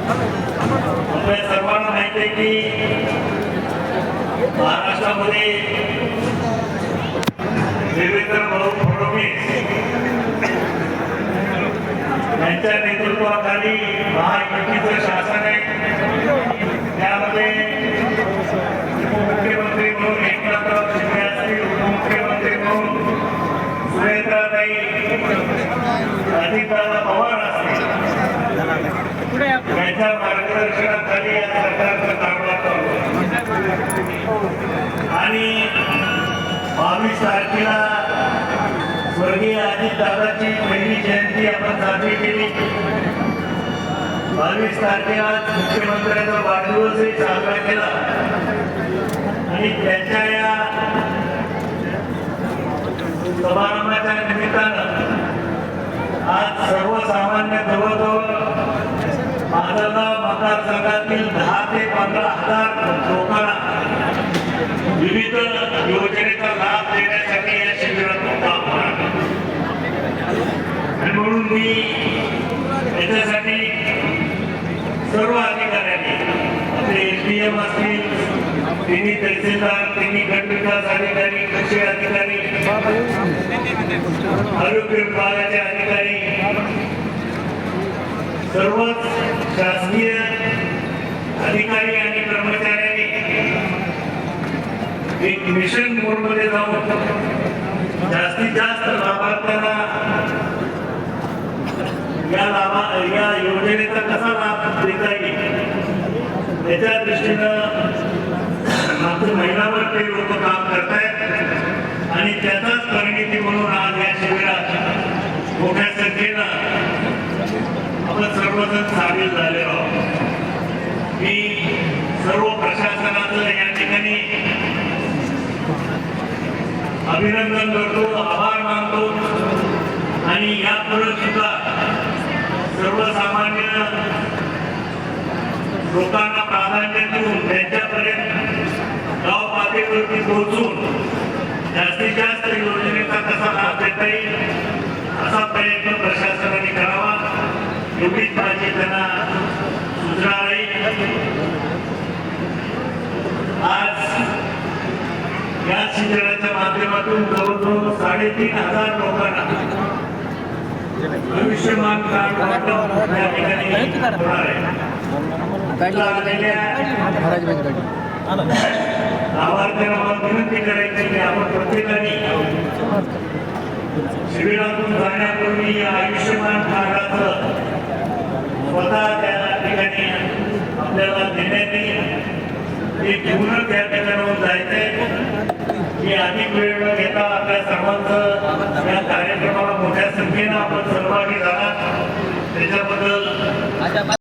आपल्या सर्वांना माहिती आहे की महाराष्ट्रामध्ये देवेंद्र फडणवीस यांच्या नेतृत्वाखाली महायुतीचं शासन आहे। त्यामध्ये मुख्यमंत्री म्हणून एकनाथराव शिंदे असतील, उपमुख्यमंत्री म्हणून सुनेत्राताई अजितदादा पवार असतील, यांच्या मार्गदर्शनाखाली या सरकारचं कारभार चालू आहे। आणि 22 तारखेला स्वर्गीय अजितदादाची पहिली जयंती आपण साजरी केली। 22 तारखेला मुख्यमंत्र्यांचा वाढदिवसही साजरा केला आणि त्यांच्या या समारंभाच्या निमित्तानं आज सर्वसामान्य जवळजवळ माजलगाव मतदारसंघातील 10 ते 15 हजार लोकांना विविध योजनेचा लाभ देण्यासाठी या शिबिरातून काम होणार आणि म्हणून मी याच्यासाठी सर्व अधिकाऱ्यांनी आपले एसडीएम असतील, तिन्ही तहसीलदार, तिन्ही गट विकास अधिकारी, कृषी अधिकारी, आरोग्य विभागाचे अधिकारी, सर्वच शासकीय अधिकारी आणि कर्मचाऱ्यांनी एक मिशन मोड मध्ये जाऊन जास्तीत जास्त लाभार्थ्यांना या योजनेचा कसा लाभ देता येईल याच्या दृष्टीनं मागील महिनाभर ते लोक काम करतायत आणि त्याचाच परिणिती म्हणून आज या शिबिरात मोठ्या संख्येनं आपण सर्वजण सामील झालेलो आहोत। मी सर्व प्रशासनाचं या ठिकाणी अभिनंदन करतो, आभार मानतो आणि यापुढे सुद्धा सर्वसामान्य लोकांना प्राधान्य देऊन त्यांच्यापर्यंत गाव पातळीवरती पोहोचून जास्तीत जास्त योजनेचा कसा लाभ देता येईल असा प्रयत्न प्रशासनाने करावा एवढीच माझी त्यांना सूचना आहे। आज या शिबिराच्या माध्यमातून जवळजवळ 3,500 लोकांना आयुष्यमान कार्ड वाटप या ठिकाणी होणार आहे। लाभार्थ्यांना विनंती करायची की आपण प्रत्येकाने शिबिरातून जाण्यापूर्वी या आयुष्यमान कार्डाचं स्वतः त्या ठिकाणी आपल्याला देण्यात येईल। हे घेऊनच त्या ठिकाणावर जायचंय की अधिक वेळ न घेता आपल्या सर्वांचं या कार्यक्रमाला मोठ्या संख्येनं आपण सहभागी झाला त्याच्याबद्दल